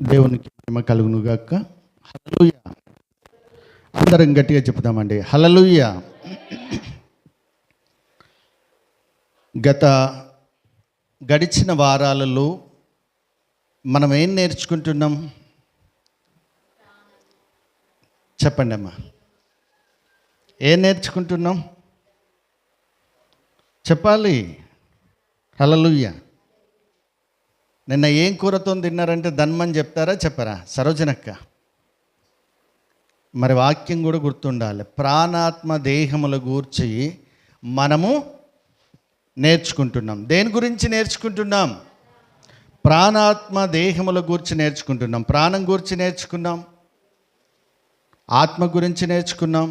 దేవునికి మహిమ కలుగును గాక. హల్లెలూయా. అందరం గట్టిగా చెప్తామండి, హల్లెలూయా. గడిచిన వారాలలో మనం ఏం నేర్చుకుంటున్నాం చెప్పండి అమ్మా. ఏం నేర్చుకుంటున్నాం చెప్పాలి. హల్లెలూయా. నిన్న ఏం కూరతో తిన్నారంటే ధన్మని చెప్తారా చెప్పరా సరోజనక్క? మరి వాక్యం కూడా గుర్తుండాలి. ప్రాణాత్మ దేహముల గూర్చి మనము నేర్చుకుంటున్నాం. దేని గురించి నేర్చుకుంటున్నాం? ప్రాణాత్మ దేహముల గురించి నేర్చుకుంటున్నాం. ప్రాణం గురించి నేర్చుకున్నాం, ఆత్మ గురించి నేర్చుకున్నాం,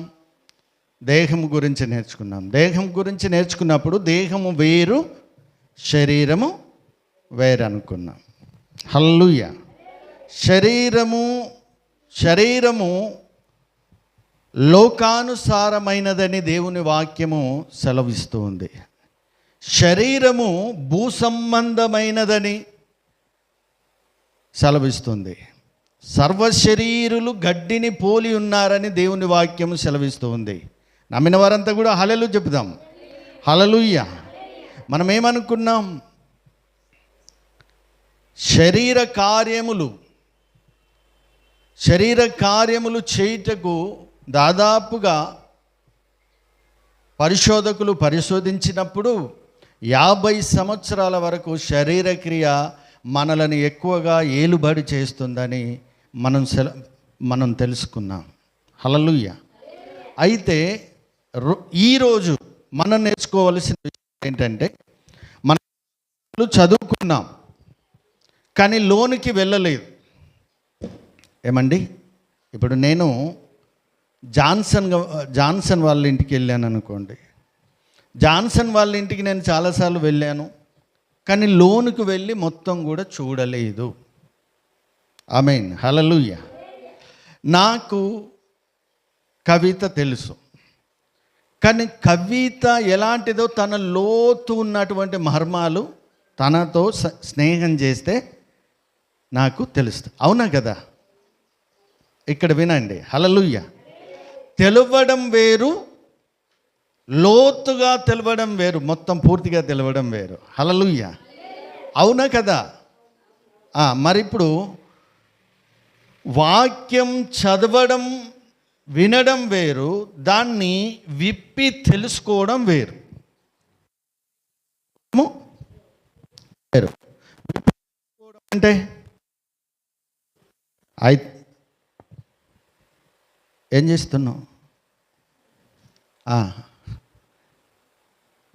దేహం గురించి నేర్చుకున్నాం. దేహం గురించి నేర్చుకున్నప్పుడు దేహము వేరు, శరీరము వేరు అనుకున్నాం. హల్లెలూయా. శరీరము లోకానుసారమైనదని దేవుని వాక్యము సెలవిస్తూ ఉంది. శరీరము భూసంబంధమైనదని సెలవిస్తుంది. సర్వశరీరులు గడ్డిని పోలి ఉన్నారని దేవుని వాక్యము సెలవిస్తూ ఉంది. నమ్మిన వారంతా కూడా హల్లెలూయా చెప్దాం. హల్లెలూయా. మనం ఏమనుకున్నాం? శరీర కార్యములు చేయుటకు దాదాపుగా పరిశోధకులు పరిశోధించినప్పుడు 50 సంవత్సరాల వరకు శరీరక్రియ మనలను ఎక్కువగా ఏలుబడి చేస్తుందని మనం తెలుసుకున్నాం. హల్లెలూయా. అయితే ఈరోజు మనం నేర్చుకోవలసిన విషయం ఏంటంటే, మనం చదువుకున్నాం కానీ లోనికి వెళ్ళలేదు. ఏమండి, ఇప్పుడు నేను జాన్సన్ వాళ్ళ ఇంటికి వెళ్ళాను అనుకోండి. జాన్సన్ వాళ్ళ ఇంటికి నేను చాలాసార్లు వెళ్ళాను కానీ లోనికి వెళ్ళి మొత్తం కూడా చూడలేదు. ఆమేన్, హల్లెలూయా. నాకు కవిత తెలుసు కానీ కవిత ఎలాంటిదో, తన లోతు ఉన్నటువంటి మర్మాలు తనతో స్నేహం చేస్తే నాకు తెలుస్తుంది. అవునా కదా? ఇక్కడ వినండి, హల్లెలూయా. తెలవడం వేరు, లోతుగా తెలవడం వేరు, మొత్తం పూర్తిగా తెలవడం వేరు. హల్లెలూయా. అవునా కదా? మరి ఇప్పుడు వాక్యం చదవడం వినడం వేరు, దాన్ని విప్పి తెలుసుకోవడం వేరు. అంటే ఏం చేస్తున్నావు?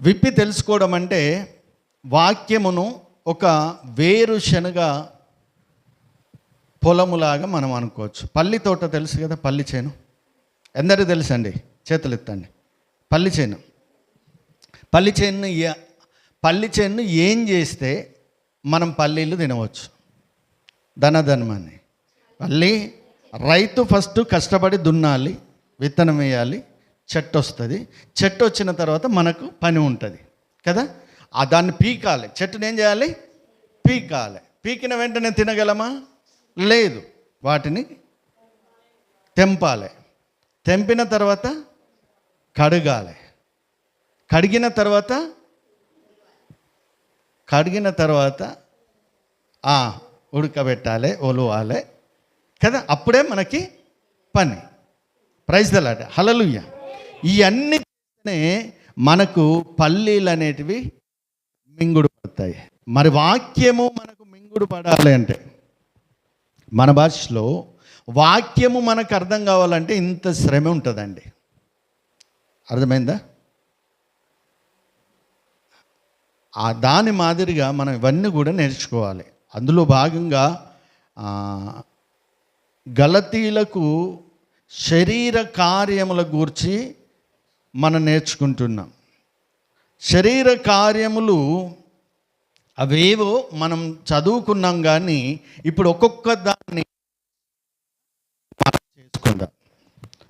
విప్పి తెలుసుకోవడం అంటే వాక్యమును ఒక వేరుశనగ పొలములాగా మనం అనుకోవచ్చు. పల్లి తోట తెలుసు కదా, పల్లి చేను ఎందరూ తెలుసండి? చేతులు ఎత్తండి. పల్లి చేను ఏం చేస్తే మనం పల్లీలు తినవచ్చు? ధనధనమని. రైతు ఫస్ట్ కష్టపడి దున్నాలి, విత్తనం వేయాలి, చెట్టు వస్తుంది. చెట్టు వచ్చిన తర్వాత మనకు పని ఉంటుంది కదా. దాన్ని పీకాలి. చెట్టుని ఏం చేయాలి? పీకాలి. పీకిన వెంటనే తినగలమా? లేదు. వాటిని తెంపాలి. తెంపిన తర్వాత కడగాలి. కడిగిన తర్వాత ఉడకబెట్టాలి, ఒలవాలి కదా. అప్పుడే మనకి పని. ప్రైజ్ ది లార్డ్, హల్లెలూయా. ఇవన్నీ చేస్తేనే మనకు పల్లీలు అనేటివి మింగుడు పడతాయి. మరి వాక్యము మనకు మింగుడు పడాలి అంటే, మన భాషలో వాక్యము మనకు అర్థం కావాలంటే ఇంత శ్రమ ఉంటుందండి. అర్థమైందా? దాని మాదిరిగా మనం ఇవన్నీ కూడా నేర్చుకోవాలి. అందులో భాగంగా గలతీలకు శరీర కార్యముల గూర్చి మనం నేర్చుకుంటున్నాం. శరీర కార్యములు అవేవో మనం చదువుకున్నాం కానీ ఇప్పుడు ఒక్కొక్క దాన్ని చేసుకుందాం,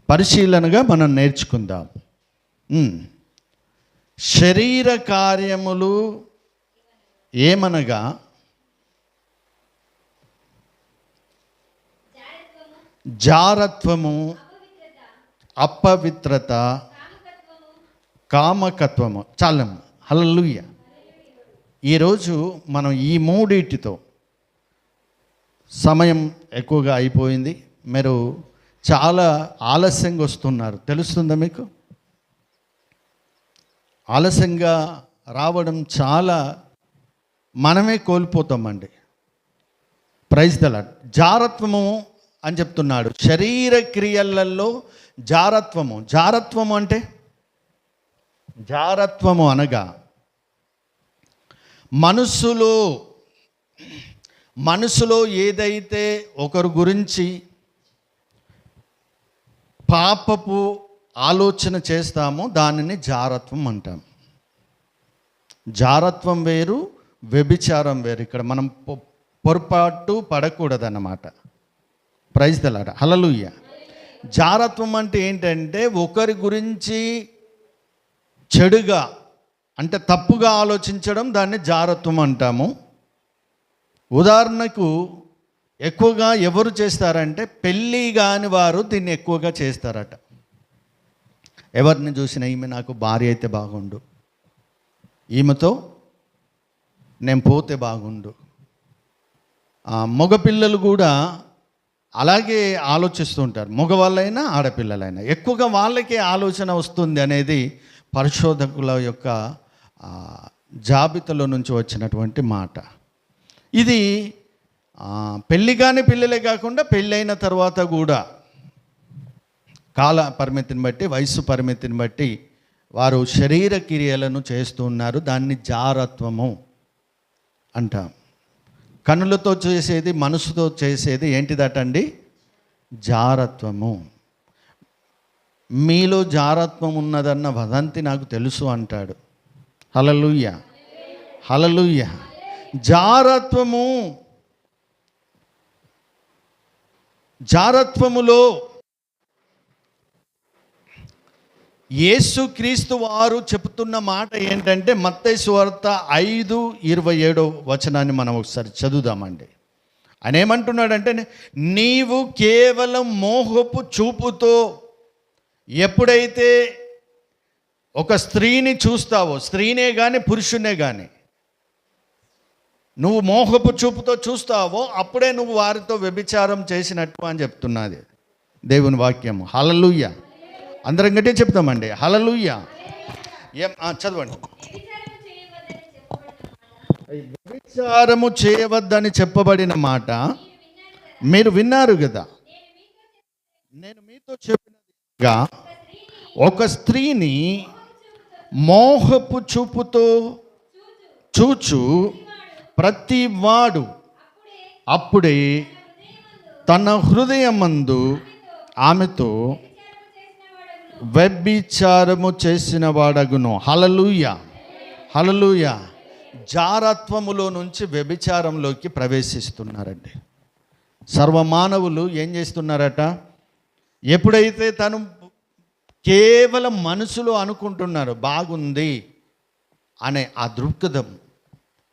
పరిశీలనగా మనం నేర్చుకుందాం. శరీర కార్యములు ఏమనగా జారత్వము, అపవిత్రత, కామకత్వము. చాలమ్మ. హల్లెలూయా. ఈరోజు మనం ఈ మూడిటితో సమయం ఎక్కువగా అయిపోయింది. మీరు చాలా ఆలస్యంగా వస్తున్నారు, తెలుస్తుందా మీకు? ఆలస్యంగా రావడం చాలా మనమే కోల్పోతామండి. Praise the Lord. జారత్వము అని చెప్తున్నాడు. శరీర క్రియలలో జారత్వము. జారత్వము అంటే, జారత్వము అనగా మనసులో ఏదైతే ఒకరి గురించి పాపపు ఆలోచన చేస్తామో దానిని జారత్వం అంటాం. జారత్వం వేరు, వ్యభిచారం వేరు. ఇక్కడ మనం పొరపాటు పడకూడదన్నమాట. Praise the Lord. హల్లెలూయా. జారత్వం అంటే ఏంటంటే ఒకరి గురించి చెడుగా అంటే తప్పుగా ఆలోచించడం, దాన్ని జారత్వం అంటాము. ఉదాహరణకు ఎక్కువగా ఎవరు చేస్తారంటే పెళ్ళి కాని వారు దీన్ని ఎక్కువగా చేస్తారట. ఎవరిని చూసినా ఈమె నాకు భార్య అయితే బాగుండు, ఈమెతో నేను పోతే బాగుండు. మగపిల్లలు కూడా అలాగే ఆలోచిస్తూ ఉంటారు. మగవాళ్ళైనా ఆడపిల్లలైనా ఎక్కువగా వాళ్ళకే ఆలోచన వస్తుంది అనేది పరిశోధకుల యొక్క జాబితాలో నుంచి వచ్చినటువంటి మాట. ఇది పెళ్ళి కాని పిల్లలే కాకుండా పెళ్ళైన తర్వాత కూడా కాల పరిమితిని బట్టి, వయసు పరిమితిని బట్టి వారు శరీర క్రియలను చేస్తూ ఉన్నారు. దాన్ని జారత్వము అంటాం. కన్నులతో చేసేది, మనసుతో చేసేది ఏంటిదటండి? జారత్వము. మీలో జారత్వం ఉన్నదన్న వదంతి నాకు తెలుసు అంటాడు. హల్లెలూయా, హల్లెలూయా. జారత్వములో యేసుక్రీస్తు వారు చెబుతున్న మాట ఏంటంటే, మత్తయి సువార్త 5:27 మనం ఒకసారి చదువుదామండి. ఆయన ఏమంటున్నాడంటే, నీవు కేవలం మోహపు చూపుతో ఎప్పుడైతే ఒక స్త్రీని చూస్తావో, స్త్రీనే కానీ పురుషునే కానీ నువ్వు మోహపు చూపుతో చూస్తావో అప్పుడే నువ్వు వారితో వ్యభిచారం చేసినట్టు అని చెప్తున్నది దేవుని వాక్యము. హల్లెలూయా. అందరం గట్టిగా చెప్తామండి. హల్లెలూయా. చదవండి. వ్యభిచారము చేయవద్దని చెప్పబడిన మాట మీరు విన్నారు కదా. నేను మీతో చెప్పినదిగా ఒక స్త్రీని మోహపు చూపుతో చూచు ప్రతివాడు అప్పుడే తన హృదయమందు ఆమెతో వ్యభిచారము చేసిన వాడగును. హల్లెలూయా, హల్లెలూయా. జారత్వములో నుంచి వ్యభిచారంలోకి ప్రవేశిస్తున్నారండి. సర్వమానవులు ఏం చేస్తున్నారట? ఎప్పుడైతే తను కేవలం మనసులో అనుకుంటున్నారు బాగుంది అనే ఆ దృక్పథం,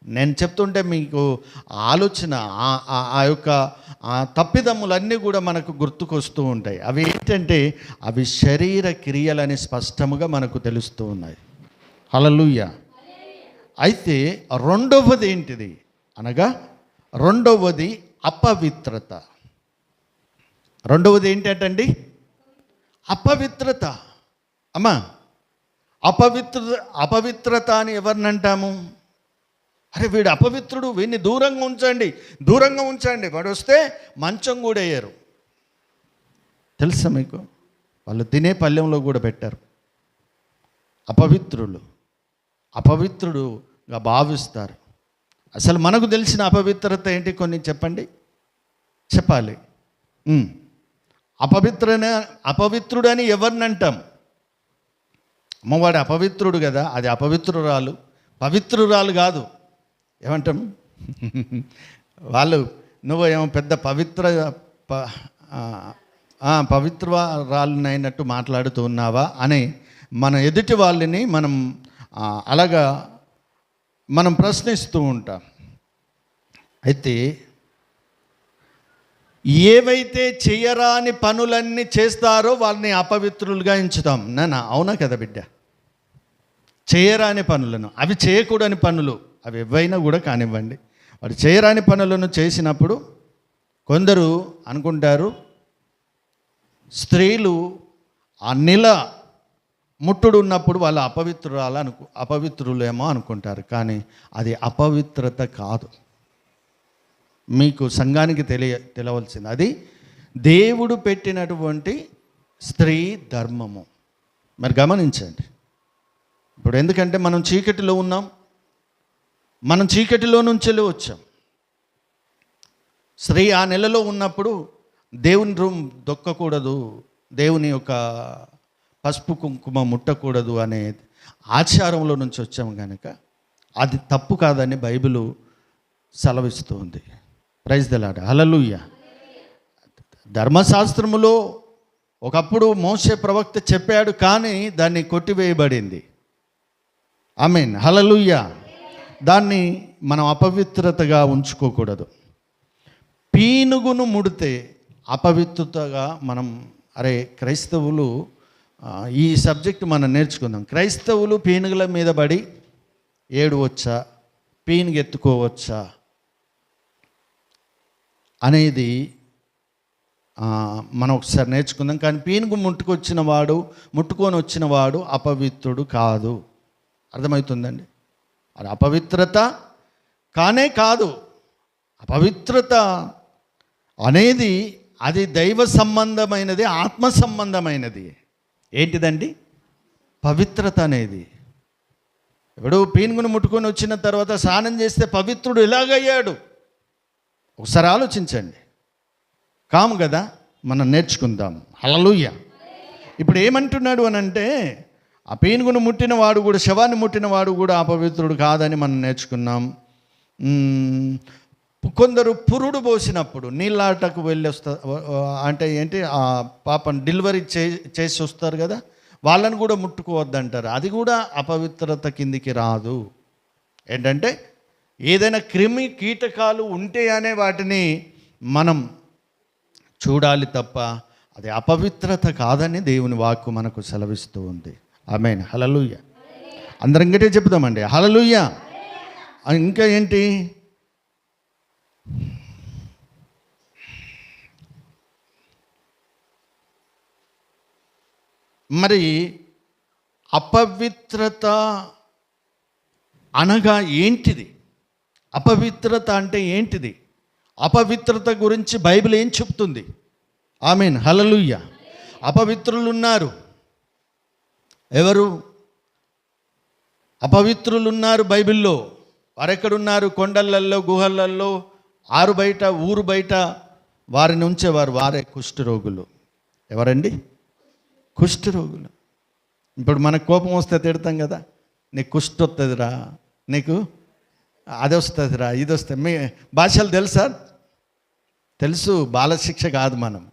నేను చెప్తుంటే మీకు ఆలోచన ఆ యొక్క తప్పిదమ్ములన్నీ కూడా మనకు గుర్తుకొస్తూ ఉంటాయి. అవి ఏంటంటే అవి శరీర క్రియలని స్పష్టముగా మనకు తెలుస్తూ ఉన్నాయి. హల్లెలూయా. అయితే రెండవది ఏంటిది అనగా, రెండవది అపవిత్రత. రెండవది ఏంటండి? అపవిత్రత. అమ్మా, అపవిత్రత అని ఎవరినంటాము? అరే వీడు అపవిత్రుడు, వీడిని దూరంగా ఉంచండి, దూరంగా ఉంచండి, వాడు వస్తే మంచం కూడా వేయరు. తెలుసా మీకు? వాళ్ళు తినే పళ్ళెంలో కూడా పెట్టారు. అపవిత్రుడుగా భావిస్తారు. అసలు మనకు తెలిసిన అపవిత్రత ఏంటి? కొన్ని చెప్పండి, చెప్పాలి. అపవిత్రుడని ఎవరిని అంటాం? అమ్మవాడు అపవిత్రుడు కదా, అది అపవిత్రురాలు, పవిత్రురాలు కాదు. ఏమంటాం? వాళ్ళు నువ్వు ఏమో పెద్ద పవిత్రురాలునైనట్టు మాట్లాడుతూ ఉన్నావా అని మన ఎదుటి వాళ్ళని అలాగా మనం ప్రశ్నిస్తూ ఉంటాం. అయితే ఏవైతే చేయరాని పనులన్నీ చేస్తారో వాళ్ళని అపవిత్రులుగా ఎంచుతాం. నాన్న అవునా కదా బిడ్డ? చేయరాని పనులను, అవి చేయకూడని పనులు, అవి ఏవైనా కూడా కానివ్వండి, వాడు చేయరాని పనులను చేసినప్పుడు కొందరు అనుకుంటారు స్త్రీలు ఆ నెల ముట్టుడు ఉన్నప్పుడు వాళ్ళు అపవిత్రులేమో అనుకుంటారు. కానీ అది అపవిత్రత కాదు. మీకు సంఘానికి తెలియవలసింది అది దేవుడు పెట్టినటువంటి స్త్రీ ధర్మము. మరి గమనించండి. ఇప్పుడు ఎందుకంటే మనం చీకటిలో ఉన్నాం, మనం చీకటిలో నుంచి వచ్చాం. స్త్రీ ఆ నెలలో ఉన్నప్పుడు దేవుని రూమ్ దొక్కకూడదు, దేవుని యొక్క పసుపు కుంకుమ ముట్టకూడదు అనే ఆచారంలో నుంచి వచ్చాము కనుక అది తప్పు కాదని బైబిలు సెలవిస్తూ ఉంది. ప్రైజ్ ది లార్డ్, హల్లెలూయా. ధర్మశాస్త్రములో ఒకప్పుడు మోషే ప్రవక్త చెప్పాడు, కానీ దాన్ని కొట్టివేయబడింది. ఆమేన్, హల్లెలూయా. దాన్ని మనం అపవిత్రతగా ఉంచుకోకూడదు. పీనుగును ముడితే అపవిత్రతగా మనం, అరే క్రైస్తవులు, ఈ సబ్జెక్టు మనం నేర్చుకుందాం. క్రైస్తవులు పీనుగుల మీద పడి ఏడవచ్చా, పీనుగు ఎత్తుకోవచ్చా అనేది మనం ఒకసారి నేర్చుకుందాం. కానీ పీనుగు ముట్టుకొని వచ్చిన వాడు అపవిత్రుడు కాదు. అర్థమవుతుందండి? అది అపవిత్రత కానే కాదు. అపవిత్రత అనేది అది దైవ సంబంధమైనది, ఆత్మ సంబంధమైనది. ఏంటిదండి పవిత్రత అనేది? ఇప్పుడు పీనుగును ముట్టుకొని వచ్చిన తర్వాత స్నానం చేస్తే పవిత్రుడు ఎలాగయ్యాడు? ఒకసారి ఆలోచించండి. కాము కదా, మనం నేర్చుకుందాం. హల్లెలూయా. ఇప్పుడు ఏమంటున్నాడు అని అంటే, ఆ పీనుగును ముట్టిన వాడు కూడా, శవాన్ని ముట్టిన వాడు కూడా అపవిత్రుడు కాదని మనం నేర్చుకున్నాం. కొందరు పురుడు పోసినప్పుడు నీళ్ళాటకు వెళ్ళి అంటే ఏంటి, ఆ పాపం డెలివరీ చేసి వస్తారు కదా, వాళ్ళని కూడా ముట్టుకోవద్దంటారు. అది కూడా అపవిత్రత కిందికి రాదు. ఏంటంటే ఏదైనా క్రిమి కీటకాలు ఉంటే అనే వాటిని మనం చూడాలి తప్ప అది అపవిత్రత కాదని దేవుని వాక్కు మనకు సెలవిస్తూ ఉంది. ఆమేన్, హల్లెలూయా. అందరం గట్టిగా చెప్తామండి, హల్లెలూయా. ఇంకా ఏంటి, మరి అపవిత్రత అనగా ఏంటిది? అపవిత్రత అంటే ఏంటిది? అపవిత్రత గురించి బైబిల్ ఏం చెప్తుంది? ఆమేన్, హల్లెలూయా. అపవిత్రులు ఉన్నారు. ఎవరు అపవిత్రులు ఉన్నారు బైబిల్లో? వారెక్కడున్నారు? కొండలల్లో, గుహలల్లో, ఆరు బయట, ఊరు బయట వారిని ఉంచేవారు. వారే కుష్ఠరోగులు. ఎవరండి? కుష్ఠరోగులు. ఇప్పుడు మనకు కోపం వస్తే తిడతాం కదా, నీకు కుష్ఠ వస్తుందిరా, నీకు అది వస్తుందిరా, ఇది వస్తుంది. మీ భాషలు తెలుసా? తెలుసు. బాలశిక్ష కాదు మనం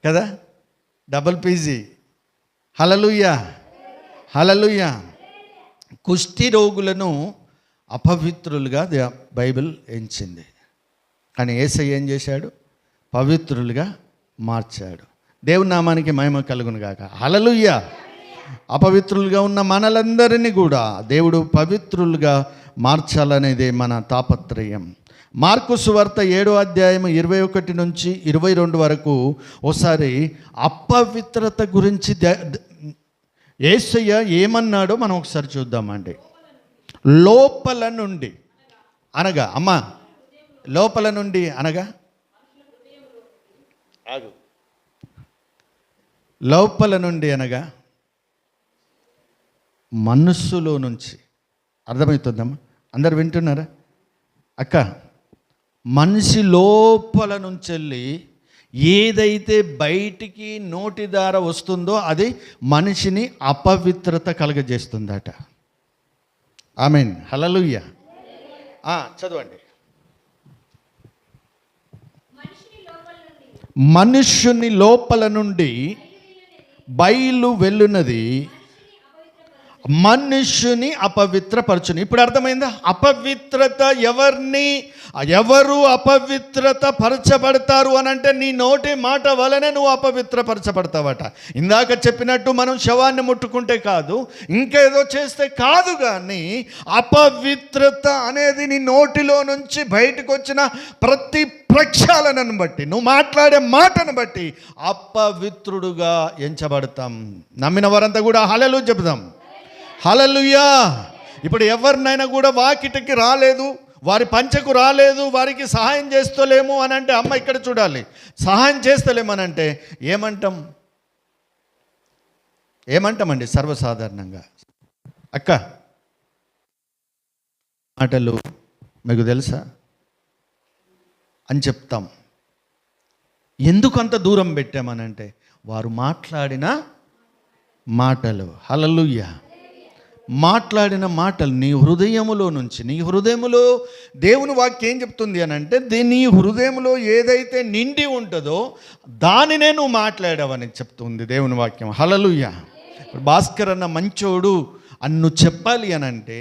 కదా, డబుల్ పీజీ. హల్లెలూయా, హల్లెలూయా. కుష్ఠి రోగులను అపవిత్రులుగా బైబిల్ ఎంచింది. కానీ యేసయ్య ఏం చేశాడు? పవిత్రులుగా మార్చాడు. దేవుని నామానికి మహిమ కలుగును గాక. హల్లెలూయా. అపవిత్రులుగా ఉన్న మనలందరినీ కూడా దేవుడు పవిత్రులుగా మార్చాలనేదే మన తాపత్రయం. మార్కు సువార్త 7వ అధ్యాయం 21 నుంచి 22 వరకు ఒకసారి అపవిత్రత గురించి యేసయ్య ఏమన్నాడో మనం ఒకసారి చూద్దామండి. లోపల నుండి అనగా, అమ్మా, లోపల నుండి అనగా, లోపల నుండి అనగా మనస్సులో నుంచి. అర్థమవుతుందమ్మా? అందరు వింటున్నారా అక్క? మనిషి లోపల నుంచి వెళ్ళి ఏదైతే బయటికి నోటి ద్వారా వస్తుందో అది మనిషిని అపవిత్రత కలుగజేస్తుందట. ఆమేన్, హల్లెలూయా. చదవండి. మనుష్యుని లోపల నుండి బయలు వెళ్ళునది మనుష్యుని అపవిత్రపరచును. ఇప్పుడు అర్థమైందా? అపవిత్రత ఎవరు అపవిత్రత పరచబడతారు అని అంటే నీ నోటి మాట వలనే నువ్వు అపవిత్రపరచబడతావట. ఇందాక చెప్పినట్టు మనం శవాన్ని ముట్టుకుంటే కాదు, ఇంకేదో చేస్తే కాదు, కానీ అపవిత్రత అనేది నీ నోటిలో నుంచి బయటకు వచ్చిన ప్రతి ప్రక్షాళనను బట్టి, నువ్వు మాట్లాడే మాటను బట్టి అపవిత్రుడుగా ఎంచబడతాం. నమ్మిన వారంతా కూడా హల్లెలూయా చెబుదాం. హల్లెలూయా. ఇప్పుడు ఎవరినైనా కూడా వాకిటికి రాలేదు, వారి పంచకు రాలేదు, వారికి సహాయం చేస్తలేము అని అంటే, అమ్మ ఇక్కడ చూడాలి, సహాయం చేస్తలేమనంటే ఏమంటామండి సర్వసాధారణంగా? అక్క మాటలు మీకు తెలుసా అని చెప్తాం. ఎందుకు అంత దూరం పెట్టామనంటే వారు మాట్లాడిన మాటలు. హల్లెలూయా. మాట్లాడిన మాటలు నీ హృదయములో నుంచి, నీ హృదయములో దేవుని వాక్యం ఏం చెప్తుంది అని అంటే, నీ హృదయంలో ఏదైతే నిండి ఉంటుందో దానినే నువ్వు మాట్లాడావని చెప్తుంది దేవుని వాక్యం. హల్లెలూయా. భాస్కర్ అన్న మంచోడు అని నువ్వు చెప్పాలి అని అంటే,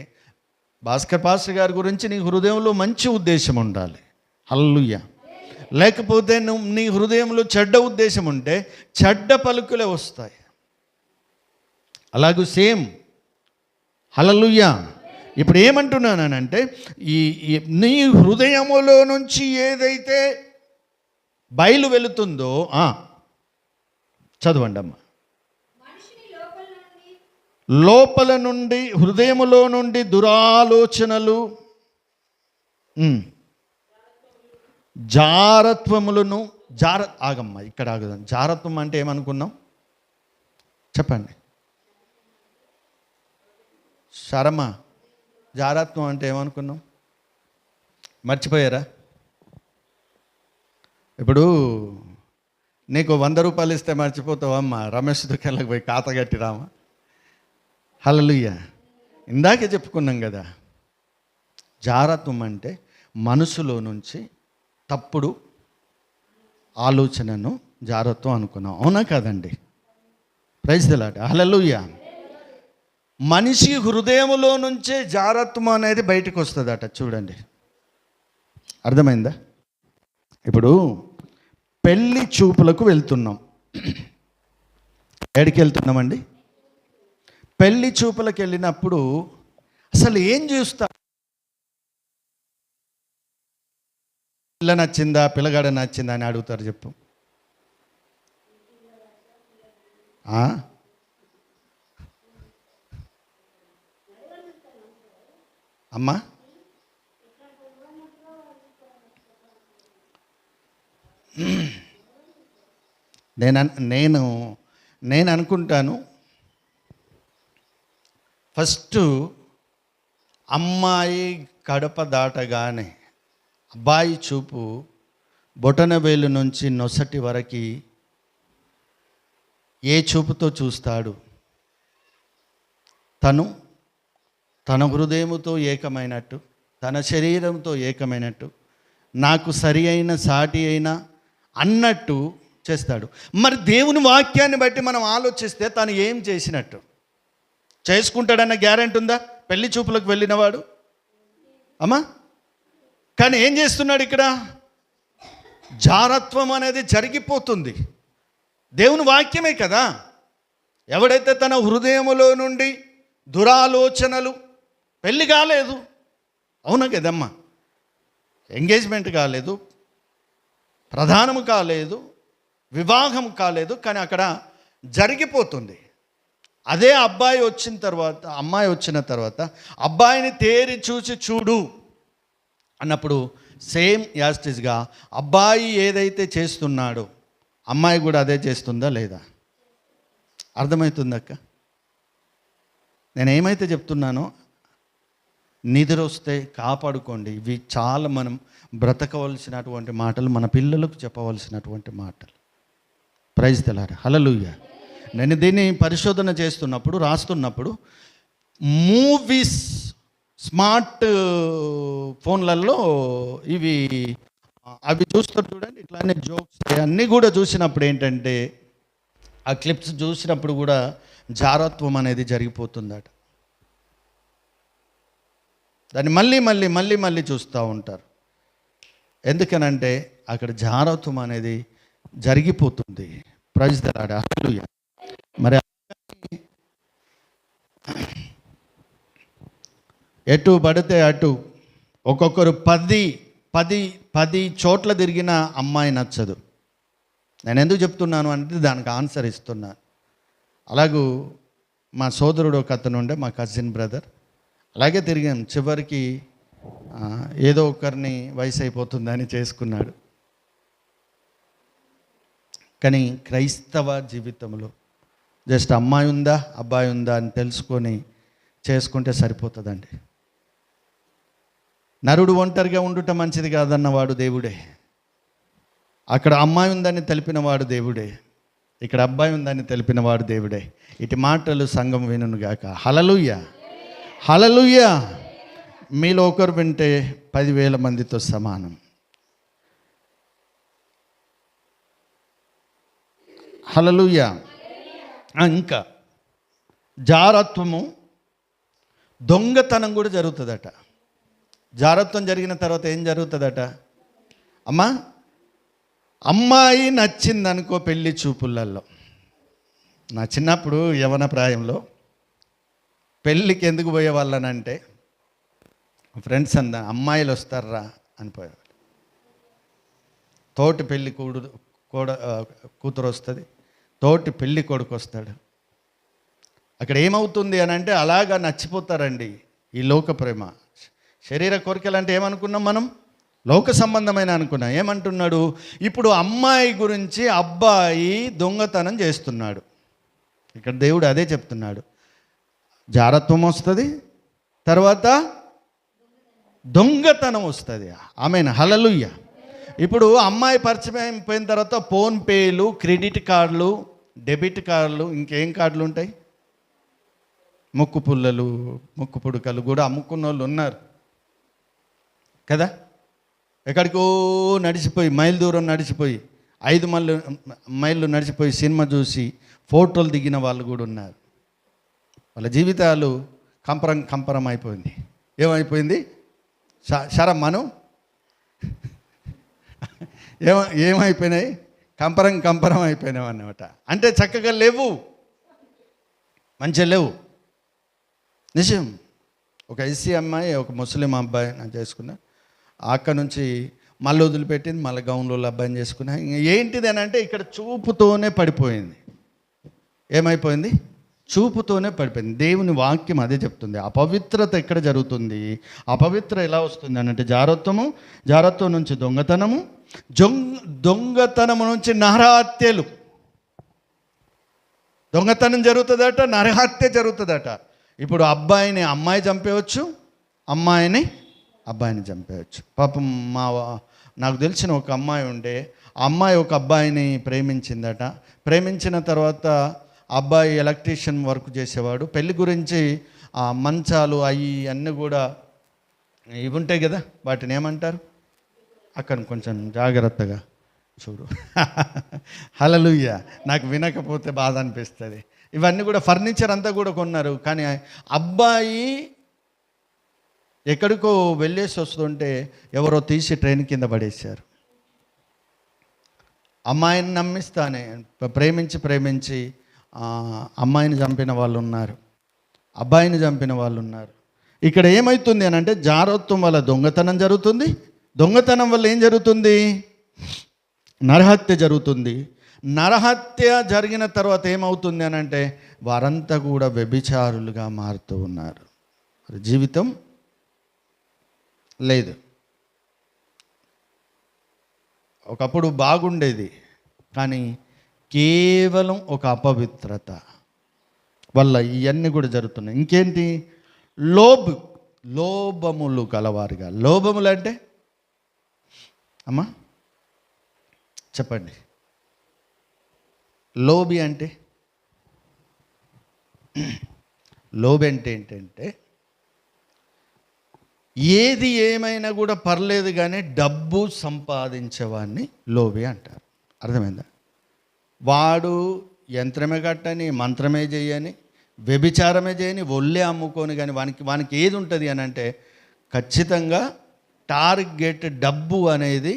భాస్కర్ పాస్టర్ గారి గురించి నీ హృదయంలో మంచి ఉద్దేశం ఉండాలి. హల్లెలూయా. లేకపోతే నువ్వు నీ హృదయంలో చెడ్డ ఉద్దేశం ఉంటే చెడ్డ పలుకులే వస్తాయి. అలాగే సేమ్. హల్లెలూయా. ఇప్పుడు ఏమంటున్నానంటే, నీ హృదయములో నుంచి ఏదైతే బయలు వెళుతుందో, చదవండి అమ్మ. లోపల నుండి, హృదయములో నుండి దురాలోచనలు, జారత్వములను, ఆగమ్మ ఇక్కడ ఆగుదాం. జారత్వం అంటే ఏమనుకున్నాం చెప్పండి. శరమ, జారత్వం అంటే ఏమనుకున్నాం? మర్చిపోయారా? ఇప్పుడు నీకు 100 రూపాయలు ఇస్తే మర్చిపోతావమ్మా, రమేష్ దుకాణాలకు పోయి ఖాతా కట్టి రామా? హల్లెలూయా. ఇందాకే చెప్పుకున్నాం కదా, జారత్వం అంటే మనసులో నుంచి తప్పుడు ఆలోచనను జారత్వం అనుకున్నాం. అవునా కాదండి? Praise the Lord. హల్లెలూయా. మనిషి హృదయములో నుంచే జారత్వం అనేది బయటకు వస్తుందట. చూడండి, అర్థమైందా? ఇప్పుడు పెళ్ళి చూపులకు వెళ్తున్నాం. ఎక్కడికి వెళ్తున్నామండి? పెళ్ళి చూపులకు వెళ్ళినప్పుడు అసలు ఏం చూస్తా? పిల్ల నచ్చిందా, పిల్లగాడ నచ్చిందా అని అడుగుతారు. చెప్పు. అమ్మా, నేను అనుకుంటాను, ఫస్ట్ అమ్మాయి కడప దాటగానే అబ్బాయి చూపు బొటనవేలు నుంచి నొసటి వరకు ఏ చూపుతో చూస్తాడు? తన హృదయముతో ఏకమైనట్టు, తన శరీరంతో ఏకమైనట్టు, నాకు సరి అయిన సాటి అయినా అన్నట్టు చేస్తాడు. మరి దేవుని వాక్యాన్ని బట్టి మనం ఆలోచిస్తే తను ఏం చేసినట్టు? చేసుకుంటాడన్న గ్యారెంటీ ఉందా పెళ్లి చూపులకు వెళ్ళినవాడు? అమ్మా, కానీ ఏం చేస్తున్నాడు ఇక్కడ? జారత్వం అనేది జరిగిపోతుంది. దేవుని వాక్యమే కదా. ఎవడైతే తన హృదయములో నుండి దురాలోచనలు, పెళ్ళి కాలేదు, అవునా కదమ్మా, ఎంగేజ్మెంట్ కాలేదు, ప్రధానము కాలేదు, వివాహం కాలేదు, కానీ అక్కడ జరిగిపోతుంది. అదే అబ్బాయి వచ్చిన తర్వాత, అమ్మాయి వచ్చిన తర్వాత అబ్బాయిని తేరి చూసి చూడు అన్నప్పుడు సేమ్ యాస్టిస్గా అబ్బాయి ఏదైతే చేస్తున్నాడో అమ్మాయి కూడా అదే చేస్తుందా లేదా? అర్థమవుతుందక్క? నేనేమైతే చెప్తున్నానో, నిద్ర వస్తే కాపాడుకోండి. ఇవి చాలా మనం బ్రతకవలసినటువంటి మాటలు, మన పిల్లలకు చెప్పవలసినటువంటి మాటలు. Praise the Lord. హల్లెలూయా. నేను దీన్ని పరిశోధన చేస్తున్నప్పుడు, రాస్తున్నప్పుడు, మూవీస్, స్మార్ట్ ఫోన్లలో అవి చూస్తారు చూడండి, ఇట్లానే జోక్స్ అన్నీ కూడా చూసినప్పుడు ఏంటంటే, ఆ క్లిప్స్ చూసినప్పుడు కూడా జారత్వం అనేది జరిగిపోతుందట. దాన్ని మళ్ళీ మళ్ళీ మళ్ళీ మళ్ళీ చూస్తూ ఉంటారు. ఎందుకనంటే అక్కడ జారత్వం అనేది జరిగిపోతుంది. ప్రైజ్ ది లార్డ్, హల్లెలూయా. మరి ఎటు పడితే అటు ఒక్కొక్కరు 10 చోట్ల తిరిగిన అమ్మాయి నచ్చదు. నేను ఎందుకు చెప్తున్నాను అంటే దానికి ఆన్సర్ ఇస్తున్నాను. అలాగూ మా సోదరుడు ఒక అతను ఉండే, మా కజిన్ బ్రదర్, అలాగే తిరిగాం. చివరికి ఏదో ఒకరిని వయసు అయిపోతుందని చేసుకున్నాడు. కానీ క్రైస్తవ జీవితంలో జస్ట్ అమ్మాయి ఉందా అబ్బాయి ఉందా అని తెలుసుకొని చేసుకుంటే సరిపోతుందండి. నరుడు ఒంటరిగా ఉండుట మంచిది కాదన్నవాడు దేవుడే. అక్కడ అమ్మాయి ఉందని తెలిపినవాడు దేవుడే, ఇక్కడ అబ్బాయి ఉందని తెలిపినవాడు దేవుడే. ఇటు మాటలు సంఘం వినుగాక. హల్లెలూయా, హల్లెలూయా. మీలో ఒకరు వింటే 10,000 మందితో సమానం. హల్లెలూయా. ఇంకా జారత్వము, దొంగతనం కూడా జరుగుతుందట. జారత్వం జరిగిన తర్వాత ఏం జరుగుతుందట? అమ్మాయి నచ్చిందనుకో పెళ్ళి చూపులలో. నా చిన్నప్పుడు యవన ప్రాయంలో పెళ్ళికి ఎందుకు పోయేవాళ్ళనంటే, ఫ్రెండ్స్ అమ్మాయిలు వస్తారా అనిపోయేవాళ్ళు. తోటి పెళ్ళి కూతురు వస్తుంది, తోటి పెళ్ళి కొడుకు వస్తాడు. అక్కడ ఏమవుతుంది అని అంటే అలాగా నచ్చిపోతారండి. ఈ లోక ప్రేమ, శరీర కోరికలు అంటే ఏమనుకున్నాం మనం? లోక సంబంధమైన అనుకున్నాం. ఏమంటున్నాడు ఇప్పుడు? అమ్మాయి గురించి అబ్బాయి దొంగతనం చేస్తున్నాడు. ఇక్కడ దేవుడు అదే చెప్తున్నాడు. జారత్వం వస్తుంది, తర్వాత దొంగతనం వస్తుంది. ఆమేన్, హల్లెలూయా. ఇప్పుడు అమ్మాయి పరిచయం అయిపోయిన తర్వాత ఫోన్పేలు, క్రెడిట్ కార్డులు, డెబిట్ కార్డులు, ఇంకేం కార్డులు ఉంటాయి, ముక్కు పుల్లలు, ముక్కు పుడకలు కూడా అమ్ముకున్న వాళ్ళు ఉన్నారు కదా. ఎక్కడికో నడిచిపోయి, మైల్ దూరం నడిచిపోయి, 5 మైళ్ళు నడిచిపోయి సినిమా చూసి ఫోటోలు దిగిన వాళ్ళు కూడా ఉన్నారు. వాళ్ళ జీవితాలు కంపరం అయిపోయింది. ఏమైపోయింది? మనం ఏమైపోయినాయి? కంపరం అయిపోయినావు అన్నమాట. అంటే చక్కగా లేవు, మంచిగా లేవు. నిజం. ఒక ఎస్సీ అమ్మాయి, ఒక ముస్లిం అబ్బాయి నేను చేసుకున్నా. అక్కడ నుంచి మళ్ళీ వదిలిపెట్టింది, మళ్ళీ గౌన్లో అబ్బాయిని చేసుకున్నా. ఏంటిది అని అంటే ఇక్కడ చూపుతోనే పడిపోయింది. ఏమైపోయింది? చూపుతోనే పడిపోయింది. దేవుని వాక్యం అదే చెప్తుంది. అపవిత్రత ఎక్కడ జరుగుతుంది? అపవిత్ర ఎలా వస్తుంది అని అంటే జారత్వం నుంచి దొంగతనము, దొంగతనము నుంచి నరహత్యలు. దొంగతనం జరుగుతుందట, నరహత్య జరుగుతుందట. ఇప్పుడు అబ్బాయిని అమ్మాయి చంపేయచ్చు, అమ్మాయిని అబ్బాయిని చంపేయచ్చు. పాపం నాకు తెలిసిన ఒక అమ్మాయి ఉండే, ఆ అమ్మాయి ఒక అబ్బాయిని ప్రేమించిందట. ప్రేమించిన తర్వాత అబ్బాయి ఎలక్ట్రీషియన్ వర్క్ చేసేవాడు. పెళ్లి గురించి ఆ మంచాలు అన్నీ కూడా ఇవి ఉంటాయి కదా, వాటిని ఏమంటారు? అక్కడ కొంచెం జాగ్రత్తగా చూడు. హల్లెలూయా. నాకు వినకపోతే బాధ అనిపిస్తుంది. ఇవన్నీ కూడా ఫర్నిచర్ అంతా కూడా కొన్నారు. కానీ అబ్బాయి ఎక్కడికో వెళ్ళేసి వస్తుంటే ఎవరో తీసి ట్రైన్ కింద పడేశారు. అమ్మాయిని నమ్మిస్తానే ప్రేమించి అమ్మాయిని చంపిన వాళ్ళు ఉన్నారు, అబ్బాయిని చంపిన వాళ్ళు ఉన్నారు. ఇక్కడ ఏమవుతుంది అని అంటే జారత్వం వల్ల దొంగతనం జరుగుతుంది. దొంగతనం వల్ల ఏం జరుగుతుంది? నరహత్య జరుగుతుంది. నరహత్య జరిగిన తర్వాత ఏమవుతుంది అని అంటే వారంతా కూడా వ్యభిచారులుగా మారుతూ ఉన్నారు. జీవితం లేదు. ఒకప్పుడు బాగుండేది, కానీ కేవలం ఒక అపవిత్రత వల్ల ఇవన్నీ కూడా జరుగుతున్నాయి. ఇంకేంటి? లోభములు కలవారుగా. లోభములు అంటే అమ్మా చెప్పండి. లోబి అంటే ఏంటంటే ఏది ఏమైనా కూడా పర్లేదు కానీ డబ్బు సంపాదించేవాడిని లోబి అంటారు. అర్థమైందా? వాడు యంత్రమే కట్టని, మంత్రమే చేయని, వ్యభిచారమే చేయని, ఒళ్ళే అమ్ముకొని కానీ వానికి ఏది ఉంటుంది అని అంటే ఖచ్చితంగా టార్గెట్ డబ్బు అనేది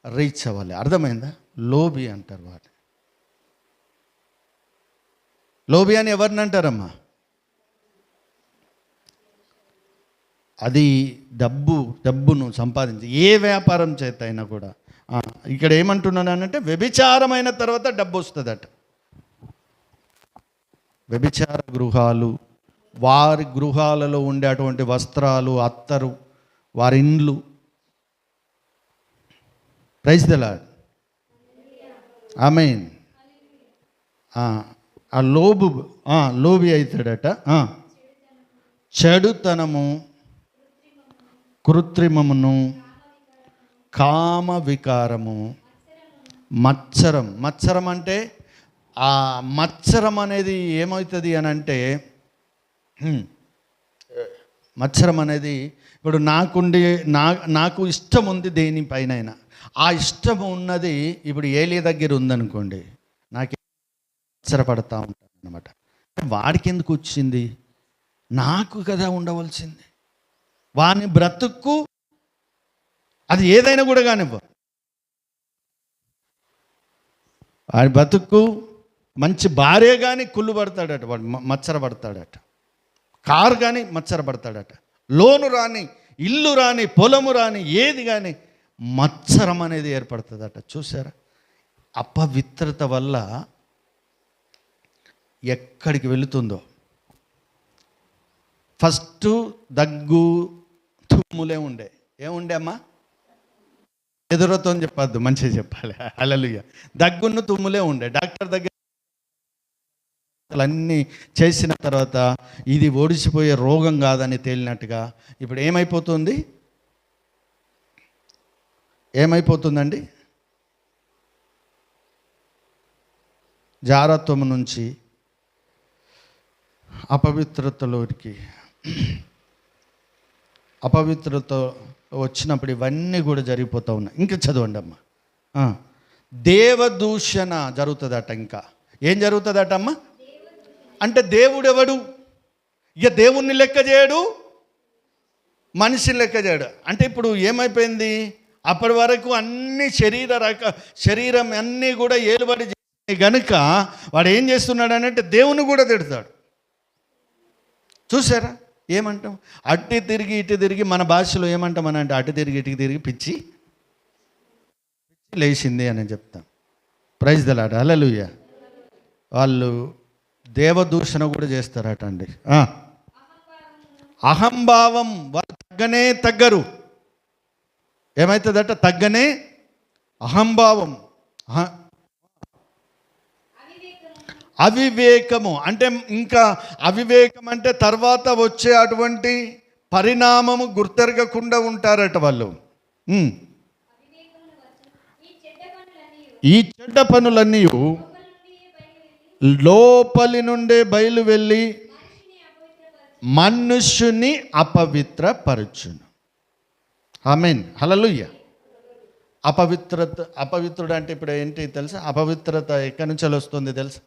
రీచ్ అవ్వాలి. అర్థమైందా? లోబి అంటారు వాడు. లోబి అని ఎవరిని అంటారమ్మా? అది డబ్బును సంపాదించి ఏ వ్యాపారం చేత అయినా కూడా. ఇక్కడ ఏమంటున్నానంటే వ్యభిచారమైన తర్వాత డబ్బు వస్తుందట. వ్యభిచార గృహాలు, వారి గృహాలలో ఉండే అటువంటి వస్త్రాలు, అత్తరు, వారి ఇండ్లు. Praise the Lord. ఆమేన్. ఆ లోబి అవుతాడట. చెడుతనము, కృత్రిమమును, కామ వికారము, మత్సరం అంటే ఆ మత్సరం అనేది ఏమవుతుంది అని అంటే, మత్సరం అనేది ఇప్పుడు నాకు ఇష్టం ఉంది దేనిపైనైనా, ఆ ఇష్టం ఉన్నది ఇప్పుడు ఏలియా దగ్గర ఉందనుకోండి, నాకు మత్సరపడతా ఉంటాను అన్నమాట. వాడికి ఎందుకు వచ్చింది? నాకు కదా ఉండవలసింది. వాని బ్రతుక్కు అది ఏదైనా కూడా కానివ్వ, వాడి బ్రతుక్కు మంచి భార్య కానీ కుళ్ళు పడతాడట, వాడు మత్సరపడతాడట. కారు కానీ మత్సరపడతాడట. లోను రాని, ఇల్లు రాని, పొలము రాని, ఏది కానీ మత్సరం అనేది ఏర్పడుతుందట. చూసారా? అపవిత్రత వల్ల ఎక్కడికి వెళుతుందో. ఫస్ట్ దగ్గు తుమ్ములే ఉండే. ఏముండే అమ్మా? ఎదురుతో చెప్పద్దు, మంచిగా చెప్పాలి. హల్లెలూయా. దగ్గును తుమ్ములే ఉండే. డాక్టర్ దగ్గర అన్నీ చేసిన తర్వాత ఇది ఓడిసిపోయే రోగం కాదని తేలినట్టుగా ఇప్పుడు ఏమైపోతుందండి? జారత్వం నుంచి అపవిత్రత వచ్చినప్పుడు ఇవన్నీ కూడా జరిగిపోతూ ఉన్నాయి. ఇంకా చదవండి అమ్మ. దేవదూషణ జరుగుతుందట. ఇంకా ఏం జరుగుతుందట అమ్మ? అంటే దేవుడు ఎవడు? ఇక దేవుణ్ణి లెక్క చేయడు, మనిషిని లెక్క చేయడు. అంటే ఇప్పుడు ఏమైపోయింది? అప్పటి వరకు అన్ని శరీరం అన్నీ కూడా ఏలుబడి చేసి గనుక వాడు ఏం చేస్తున్నాడు అంటే దేవుని కూడా తిడతాడు. చూసారా? ఏమంటాం? అటు తిరిగి ఇటు తిరిగి, మన భాషలో ఏమంటామనంటే అటు తిరిగి ఇటుకి తిరిగి పిచ్చి లేచింది అని చెప్తాం. Praise the Lord. హల్లెలూయా. వాళ్ళు దేవదూషణ కూడా చేస్తారట అండి. అహంభావం, వాళ్ళు తగ్గనే తగ్గరు. ఏమవుతుందట? తగ్గనే అహంభావం. అవివేకము అంటే, ఇంకా అవివేకం అంటే తర్వాత వచ్చే అటువంటి పరిణామము గుర్తెరగకుండా ఉంటారట వాళ్ళు. ఈ చెడ్డ పనులన్నీ లోపలి నుండే బయలు వెళ్ళి మనుష్యుని అపవిత్రపరచును. ఆమేన్. హల్లెలూయా. అపవిత్రుడు అంటే ఇప్పుడు ఏంటి తెలుసా? అపవిత్రత ఎక్కడి నుంచి వస్తుంది తెలుసా?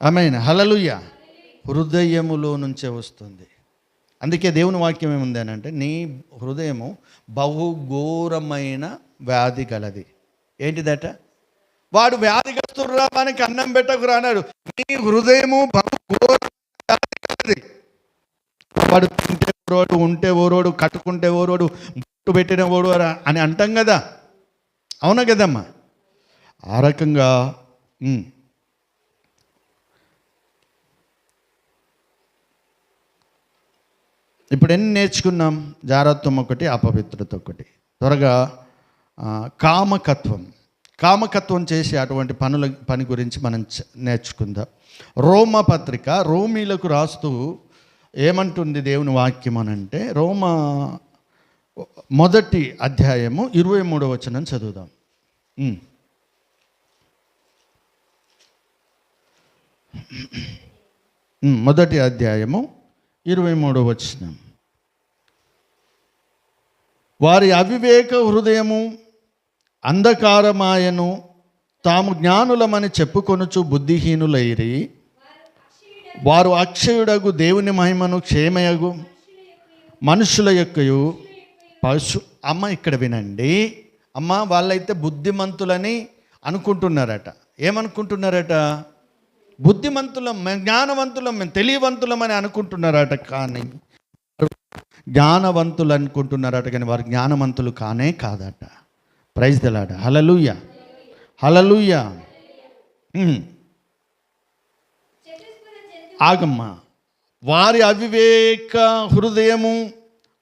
ఆమేన్. హల్లెలూయా. హృదయములో నుంచే వస్తుంది. అందుకే దేవుని వాక్యం ఏముంది అని అంటే, నీ హృదయము బహుఘోరమైన వ్యాధి గలది. ఏంటిదట? వాడు వ్యాధిగ్రస్తుడు రా, వానికి అన్నం పెట్టకురా అన్నాడు. నీ హృదయము బహుఘోరమైన వ్యాధి గలది. వాడు తింటే ఓరోడు, ఉంటే ఓరోడు, కట్టుకుంటే ఓరోడు, ముట్టు పెట్టిన ఓడు అని అంటాం కదా. అవునా కదమ్మా? ఆ రకంగా ఇప్పుడు ఎన్ని నేర్చుకున్నాం? జారత్వం ఒకటి, అపవిత్రత ఒకటి. త్వరగా కామకత్వం చేసే అటువంటి పని గురించి మనం నేర్చుకుందాం. రోమపత్రిక రోమీలకు రాస్తూ ఏమంటుంది దేవుని వాక్యం అని అంటే, రోమా 1వ అధ్యాయము 23వ వచనం చదువుదాం. 1వ అధ్యాయము 23వ వచనం. వారి అవివేక హృదయము అంధకారమాయను, తాము జ్ఞానులమని చెప్పుకొనుచు బుద్ధిహీనులైరి. వారు అక్షయుడగు దేవుని మహిమను క్షేమయగు మనుషుల యొక్కయు అమ్మ ఇక్కడ వినండి అమ్మ, వాళ్ళైతే బుద్ధిమంతులని అనుకుంటున్నారట. ఏమనుకుంటున్నారట? బుద్ధిమంతులం, జ్ఞానవంతులం, తెలియవంతులం అని అనుకుంటున్నారట. కానీ జ్ఞానవంతులు అనుకుంటున్నారట, కానీ వారు జ్ఞానవంతులు కానే కాదట. Praise the Lord. Hallelujah, hallelujah. ఆగమ్మా, వారి అవివేక హృదయము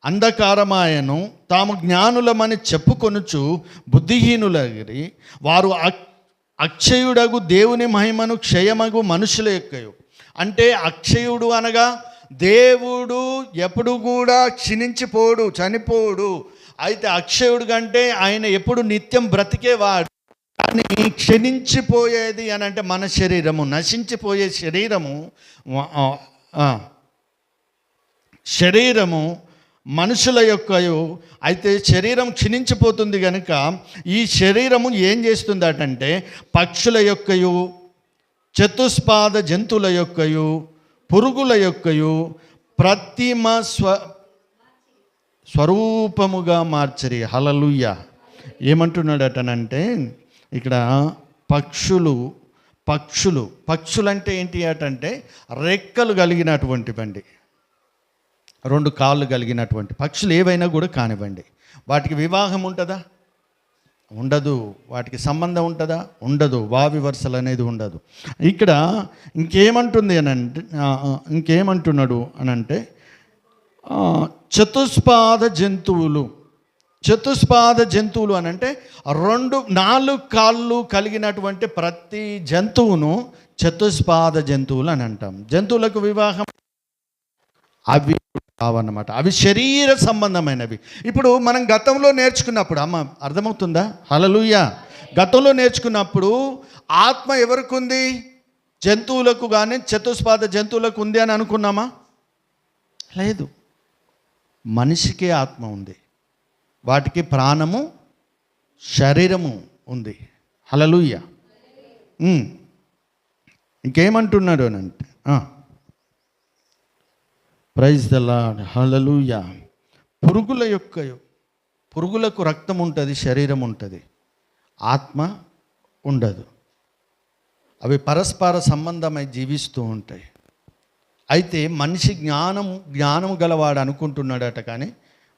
అంధకారమాయను, తాము జ్ఞానులమని చెప్పుకొనుచు బుద్ధిహీనులగిరి, వారు అక్షయుడగు దేవుని మహిమను క్షయమగు మనుషుల యొక్కయు. అంటే అక్షయుడు అనగా దేవుడు ఎప్పుడు కూడా క్షీణించిపోడు, చనిపోడు. అయితే అక్షయుడు కంటే ఆయన ఎప్పుడు నిత్యం బ్రతికేవాడు. కానీ క్షీణించిపోయేది అని అంటే మన శరీరము, నశించిపోయే శరీరము మనుషుల యొక్కయు. అయితే శరీరం క్షీణించిపోతుంది కనుక ఈ శరీరము ఏం చేస్తుందటంటే పక్షుల యొక్కయు, చతుష్పాద జంతువుల యొక్కయు, పురుగుల యొక్కయు ప్రతిమ స్వరూపముగా మార్చరి. హల్లెలూయా. ఏమంటున్నాడటనంటే ఇక్కడ పక్షులు అంటే ఏంటి అటంటే రెక్కలు కలిగినటువంటివండి, 2 కాళ్ళు కలిగినటువంటి పక్షులు ఏవైనా కూడా కానివ్వండి. వాటికి వివాహం ఉంటుందా? ఉండదు. వాటికి సంబంధం ఉంటుందా? ఉండదు. వావి వరుసలు అనేది ఉండదు. ఇక్కడ ఇంకేమంటున్నాడు అనంటే చతుష్పాద జంతువులు అనంటే 4 కాళ్ళు కలిగినటువంటి ప్రతి జంతువును చతుష్పాద జంతువులు అని అంటాం. జంతువులకు వివాహం అవి కావన్నమాట. అవి శరీర సంబంధమైనవి. ఇప్పుడు మనం గతంలో నేర్చుకున్నప్పుడు, అమ్మ అర్థమవుతుందా? హల్లెలూయా. గతంలో నేర్చుకున్నప్పుడు ఆత్మ ఎవరికి ఉంది? జంతువులకు కానీ చతుష్పాద జంతువులకు ఉంది అని అనుకున్నామా? లేదు. మనిషికే ఆత్మ ఉంది, వాటికి ప్రాణము, శరీరము ఉంది. హల్లెలూయా. ఇంకేమంటున్నాడు అని అంటే ప్రైజ్ ది లార్డ్. హల్లెలూయా. పురుగులకు రక్తం ఉంటుంది, శరీరం ఉంటుంది, ఆత్మ ఉండదు. అవి పరస్పర సంబంధమై జీవిస్తూ ఉంటాయి. అయితే మనిషి జ్ఞానము గలవాడు అనుకుంటున్నాడట, కానీ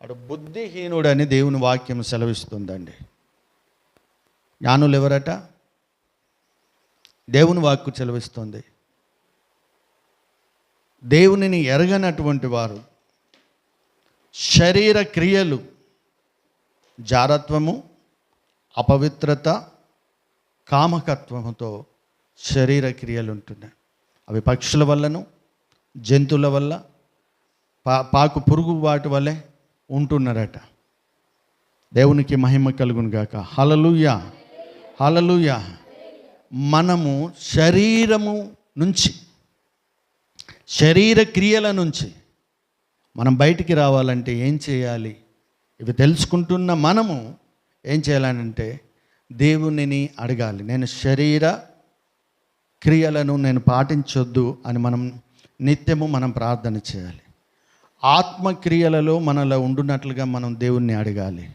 వాడు బుద్ధిహీనుడని దేవుని వాక్యం సెలవిస్తుందండి. జ్ఞానులు ఎవరట? దేవుని వాక్కు సెలవిస్తుంది. దేవునిని ఎరగనటువంటి వారు శరీర క్రియలు, జారత్వము, అపవిత్రత, కామకత్వముతో శరీర క్రియలు ఉంటున్నాయి. అవి పక్షుల వల్లను, జంతువుల వల్ల, పాకు పురుగు వాటి వల్లే ఉంటున్నారట. దేవునికి మహిమ కలుగును గాక. హల్లెలూయా, హల్లెలూయా. మనము శరీరము నుంచి, శరీర క్రియల నుంచి మనం బయటికి రావాలంటే ఏం చేయాలి? ఇవి తెలుసుకుంటున్న మనము ఏం చేయాలంటే దేవునిని అడగాలి. నేను శరీర క్రియలను నేను పాటించొద్దు అని నిత్యము మనం ప్రార్థన చేయాలి. ఆత్మక్రియలలో మనలో ఉండునట్లుగా మనం దేవుణ్ణి అడగాలి.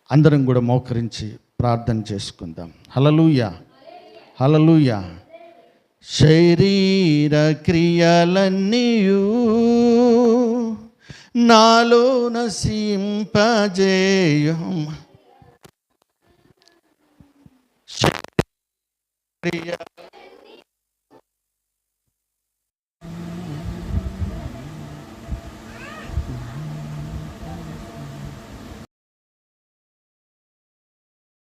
అందరం కూడా మోకరించి ప్రార్థన చేసుకుందాం. హల్లెలూయా, హల్లెలూయా. శరీర క్రియలన్నీయు నాలో నసింపజేయం.